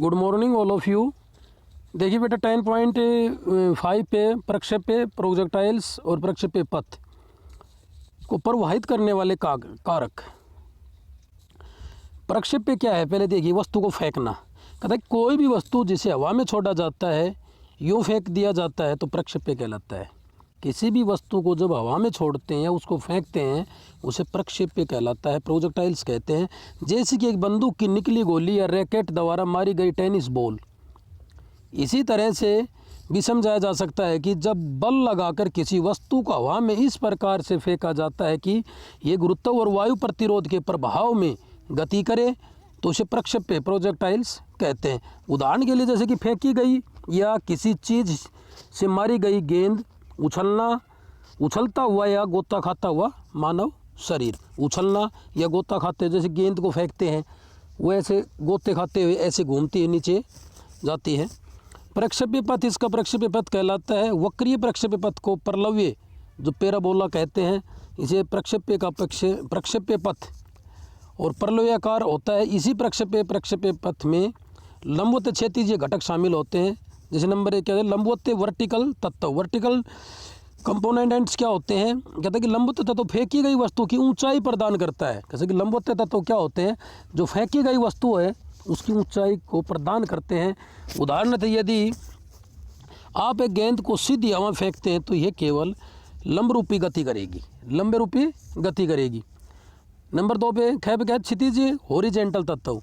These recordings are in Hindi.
Good morning all of you. देखिए बेटा 10.5 पे प्रक्षेप्य प्रोजेक्टाइल्स और प्रक्षेप्य पथ को प्रवाहित करने वाले कारक। प्रक्षेप्य क्या है, पहले देखिए वस्तु को फेंकना। कहता है कोई भी वस्तु जिसे हवा में छोड़ा जाता है, यूँ फेंक दिया जाता है तो प्रक्षेप्य कहलाता है। किसी भी वस्तु को जब हवा में छोड़ते हैं या उसको फेंकते हैं उसे प्रक्षेप्य कहलाता है, प्रोजेक्टाइल्स कहते हैं। जैसे कि एक बंदूक की निकली गोली या रैकेट द्वारा मारी गई टेनिस बॉल। इसी तरह से भी समझाया जा सकता है कि जब बल लगाकर किसी वस्तु को हवा में इस प्रकार से फेंका जाता है कि ये गुरुत्व और वायु प्रतिरोध के प्रभाव में गति करे तो उसे प्रक्षेप्य प्रोजेक्टाइल्स कहते हैं। उदाहरण के लिए जैसे कि फेंकी गई या किसी चीज़ से मारी गई गेंद, उछलता हुआ या गोता खाता हुआ मानव शरीर। उछलना या गोता खाते जैसे गेंद को फेंकते हैं वो ऐसे गोते खाते हुए ऐसे घूमती है नीचे जाती है। प्रक्षेप्य पथ, इसका प्रक्षेप्य पथ कहलाता है। वक्रीय प्रक्षेप्य पथ को परलव्य जो पैराबोला कहते हैं, इसे प्रक्षेप्य का प्रक्षेप्य पथ और परलव्याकार होता है। इसी प्रक्षेप्य पथ में लंबवत क्षैतिज घटक शामिल होते हैं। जैसे नंबर 1 क्या है, लंबवत वर्टिकल तत्व। वर्टिकल कंपोनेंट्स क्या होते हैं, कहते हैं कि लंबवत तत्व फेंकी गई वस्तु की ऊंचाई प्रदान करता है। जैसे कि लंबवत तत्व क्या होते हैं, जो फेंकी गई वस्तु है उसकी ऊंचाई को प्रदान करते हैं। उदाहरण यदि आप एक गेंद को सीधी हवा फेंकते हैं तो यह केवल लंब रूपी गति करेगी, लंबे रूपी गति करेगी। नंबर 2 पे क्या है, क्षितिज हॉरिजेंटल तत्व।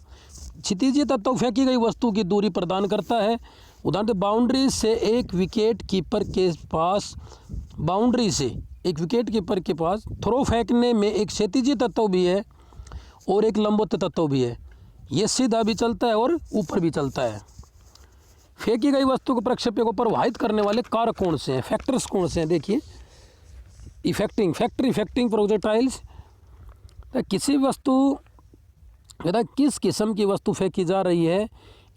क्षितिज तत्व फेंकी गई वस्तु की दूरी प्रदान करता है। उदाहरण बाउंड्री से एक विकेट कीपर के पास, बाउंड्री से एक विकेट कीपर के पास थ्रो फेंकने में एक क्षैतिज तत्व भी है और एक लंबवत तत्व भी है। ये सीधा भी चलता है और ऊपर भी चलता है। फेंकी गई वस्तु को प्रक्षेप्य को प्रवाहित करने वाले कारक कौन से हैं, फैक्टर्स कौन से हैं, देखिए। इफेक्टिंग प्रोजेक्टाइल्स, किसी वस्तु कहता है किस किस्म की वस्तु फेंकी जा रही है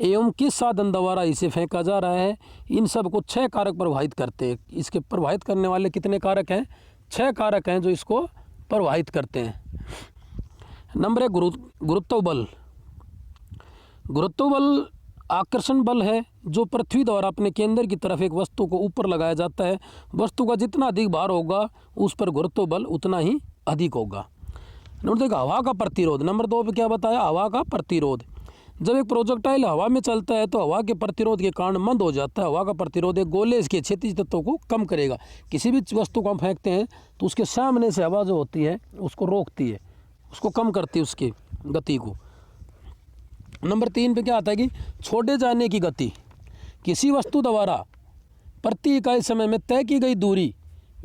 एवं किस साधन द्वारा इसे फेंका जा रहा है, इन सब को 6 कारक प्रभावित करते हैं। इसके प्रभावित करने वाले कितने कारक हैं, 6 कारक हैं जो इसको प्रभावित करते हैं। नंबर 1 गुरुत्व बल। गुरुत्व बल आकर्षण बल है जो पृथ्वी द्वारा अपने केंद्र की तरफ एक वस्तु को ऊपर लगाया जाता है। वस्तु का जितना अधिक भार होगा उस पर गुरुत्व बल उतना ही अधिक होगा। नंबर 2 हवा का प्रतिरोध। नंबर 2 पे क्या बताया, हवा का प्रतिरोध। जब एक प्रोजेक्टाइल हवा में चलता है तो हवा के प्रतिरोध के कारण मंद हो जाता है। हवा का प्रतिरोध एक गोले इसके क्षैतिज तत्वों को कम करेगा। किसी भी वस्तु को हम फेंकते हैं तो उसके सामने से हवा जो होती है उसको रोकती है, उसको कम करती है, उसकी गति को। नंबर 3 पे क्या आता है कि छोड़े जाने की गति। किसी वस्तु द्वारा प्रति इकाई समय में तय की गई दूरी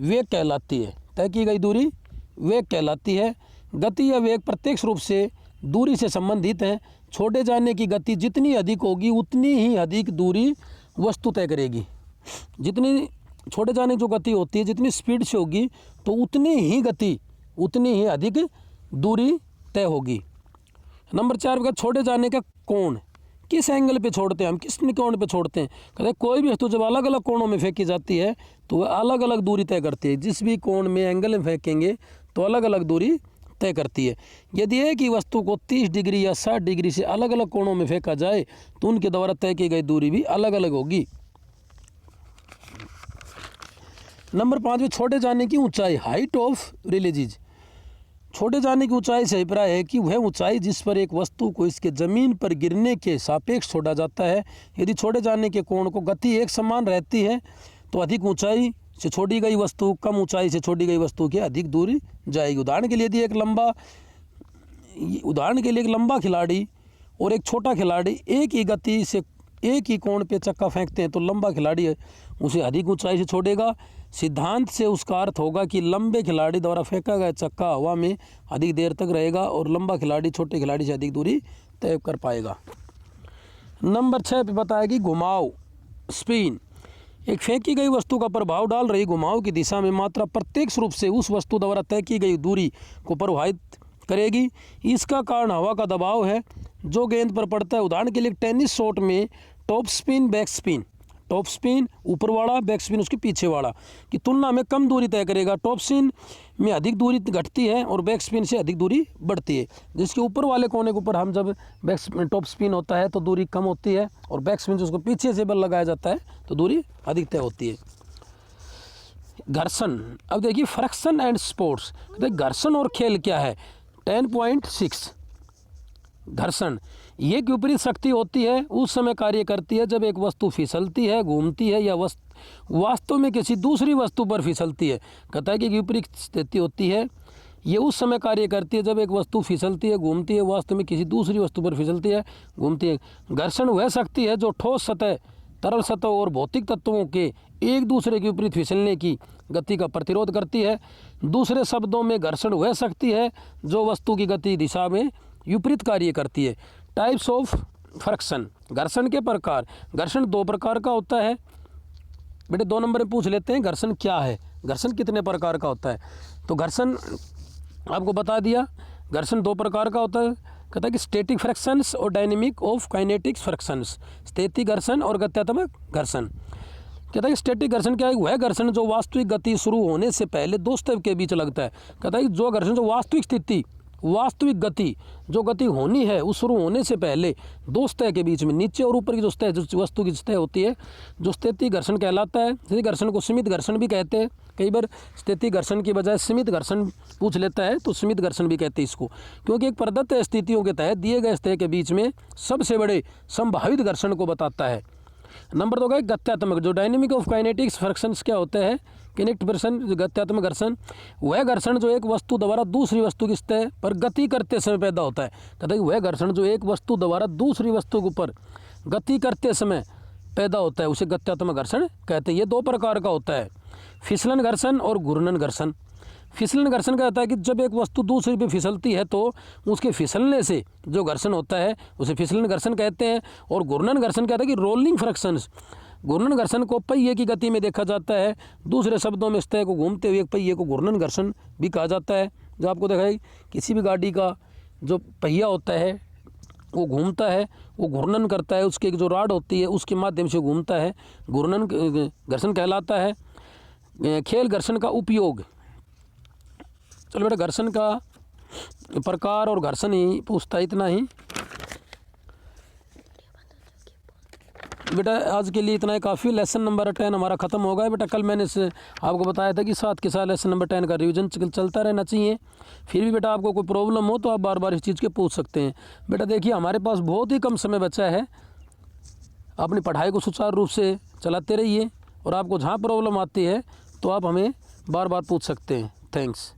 वेग कहलाती है। तय की गई दूरी वेग कहलाती है। गति या वेग प्रत्यक्ष रूप से दूरी से संबंधित है। छोड़े जाने की गति जितनी अधिक होगी उतनी ही अधिक दूरी वस्तु तय करेगी। जितनी छोड़े जाने की जो गति होती है, जितनी स्पीड से होगी तो उतनी ही गति, उतनी ही अधिक दूरी तय होगी। नंबर 4 का छोड़े जाने का कोण। किस एंगल पे छोड़ते हैं हम, किस कोण पे छोड़ते हैं। कहते हैं कोई भी वस्तु जब अलग अलग कोणों में फेंकी जाती है तो वह अलग अलग दूरी तय करती है। जिस भी कोण में एंगल में फेंकेंगे तो अलग अलग दूरी तय करती है। यदि एक ही वस्तु को 30 डिग्री या 60 डिग्री से अलग अलग कोणों में फेंका जाए तो उनके द्वारा तय की गई दूरी भी अलग अलग होगी। नंबर 5 में छोड़े जाने की ऊंचाई, हाइट ऑफ रिलीज। छोड़े जाने की ऊंचाई से अभिप्राय है कि वह ऊंचाई जिस पर एक वस्तु को इसके ज़मीन पर गिरने के सापेक्ष छोड़ा जाता है। यदि छोड़े जाने के कोण को गति एक समान रहती है तो अधिक ऊंचाई से छोड़ी गई वस्तु कम ऊंचाई से छोड़ी गई वस्तु की अधिक दूरी जाएगी। उदाहरण के लिए यदि एक लंबा खिलाड़ी और एक छोटा खिलाड़ी एक ही गति से एक ही कोण पे चक्का फेंकते हैं तो लंबा खिलाड़ी उसे अधिक ऊंचाई से छोड़ेगा। सिद्धांत से उसका अर्थ होगा कि लंबे खिलाड़ी द्वारा फेंका गया चक्का हवा में अधिक देर तक रहेगा और लंबा खिलाड़ी छोटे खिलाड़ी से अधिक दूरी तय कर पाएगा। नंबर 6 पे बताया कि घुमाव, स्पिन। एक फेंकी गई वस्तु का प्रभाव डाल रही घुमाव की दिशा में मात्रा प्रत्यक्ष रूप से उस वस्तु द्वारा तय की गई दूरी को प्रभावित करेगी। इसका कारण हवा का दबाव है जो गेंद पर पड़ता है। उदाहरण के लिए टेनिस शॉट में top spin, back spin. Top spin ऊपर वाला, बैक स्पिन उसके पीछे वाला की तुलना में कम दूरी तय करेगा। टॉप स्पिन में अधिक दूरी घटती है और बैक स्पिन से अधिक दूरी बढ़ती है। जिसके ऊपर वाले कोने के ऊपर हम जब टॉप स्पिन होता है तो दूरी कम होती है और बैक स्पिन जिसको पीछे से बल लगाया जाता है तो दूरी अधिक तय होती है। घर्षण, अब देखिए फ्रिक्शन एंड स्पोर्ट्स, घर्षण और खेल क्या है। 10.6 घर्षण ये एक विपरीत शक्ति होती है, उस समय कार्य करती है जब एक वस्तु फिसलती है, घूमती है या वास्तव में किसी दूसरी वस्तु पर फिसलती है। कहता है कि विपरीत स्थिति होती है, ये उस समय कार्य करती है जब एक वस्तु फिसलती है, घूमती है, वास्तव में किसी दूसरी वस्तु पर फिसलती है, घूमती है। घर्षण वह शक्ति है जो ठोस सतह, तरल सतह और भौतिक तत्वों के एक दूसरे के विपरीत फिसलने की गति का प्रतिरोध करती है। दूसरे शब्दों में घर्षण वह शक्ति है जो वस्तु की गति दिशा में विपरीत कार्य करती है। टाइप्स ऑफ फ्रिक्शन, घर्षण के प्रकार। घर्षण दो प्रकार का होता है। बेटे 2 नंबर में पूछ लेते हैं घर्षण क्या है, घर्षण कितने प्रकार का होता है। तो घर्षण आपको बता दिया, घर्षण 2 प्रकार का होता है। कहता है कि स्टैटिक फ्रिक्शंस और डायनेमिक ऑफ काइनेटिक्स फ्रिक्शंस, स्थैतिक घर्षण और गत्यात्मक घर्षण। कहता है कि स्टैटिक घर्षण क्या है, वह घर्षण जो वास्तविक गति शुरू होने से पहले दो स्तंभ के बीच लगता है। कहता है कि जो घर्षण जो वास्तविक स्थिति, वास्तविक गति जो गति होनी है उस शुरू होने से पहले दो सतह के बीच में, नीचे और ऊपर की जो सतह, जो वस्तु की सतह होती है, जो स्थैतिक घर्षण कहलाता है। स्थैतिक घर्षण को सीमित घर्षण भी कहते हैं। कई बार स्थैतिक घर्षण की बजाय सीमित घर्षण पूछ लेता है तो सीमित घर्षण भी कहते हैं इसको, क्योंकि एक प्रदत्त स्थितियों के तहत दिए गए सतह के बीच में सबसे बड़े संभावित घर्षण को बताता है। नंबर 2 का गत्यात्मक, जो डायनेमिक ऑफ काइनेटिक्स फ्रिक्शंस क्या होते हैं, किनेटिक घर्षण, गत्यात्मक घर्षण वह घर्षण जो एक वस्तु द्वारा दूसरी वस्तु की सतह पर गति करते समय पैदा होता है। कहते हैं वह घर्षण जो एक वस्तु द्वारा दूसरी वस्तु के ऊपर गति करते समय पैदा होता है उसे गत्यात्मक घर्षण कहते हैं। ये 2 प्रकार का होता है, फिसलन घर्षण और घूर्णन घर्षण। फिसलन घर्षण कहता है कि जब एक वस्तु दूसरी पे फिसलती है तो उसके फिसलने से जो घर्षण होता है उसे फिसलन घर्षण कहते हैं। और घूर्णन घर्षण कहता है कि रोलिंग फ्रिक्शंस। घूर्णन घर्षण को पहिए की गति में देखा जाता है, दूसरे शब्दों में सतह को घूमते हुए एक पहिए को घूर्णन घर्षण भी कहा जाता है। जो आपको देखा है किसी भी गाड़ी का जो पहिया होता है वो घूमता है, वो घूर्णन करता है, उसकी एक जो राड होती है उसके माध्यम से घूमता है, घूर्णन घर्षण कहलाता है। खेल घर्षण का उपयोग, चलो बेटा घर्षण का प्रकार और घर्षण ही पूछता है, इतना ही बेटा। आज के लिए इतना ही काफ़ी। लेसन नंबर 10 हमारा ख़त्म हो गया बेटा। कल मैंने आपको बताया था कि साथ के साथ लेसन नंबर 10 का रिवीजन चलता रहना चाहिए। फिर भी बेटा आपको कोई प्रॉब्लम हो तो आप बार बार इस चीज़ के पूछ सकते हैं। बेटा देखिए हमारे पास बहुत ही कम समय बचा है, अपनी पढ़ाई को सुचारू रूप से चलाते रहिए और आपको जहाँ प्रॉब्लम आती है तो आप हमें बार बार पूछ सकते हैं। थैंक्स।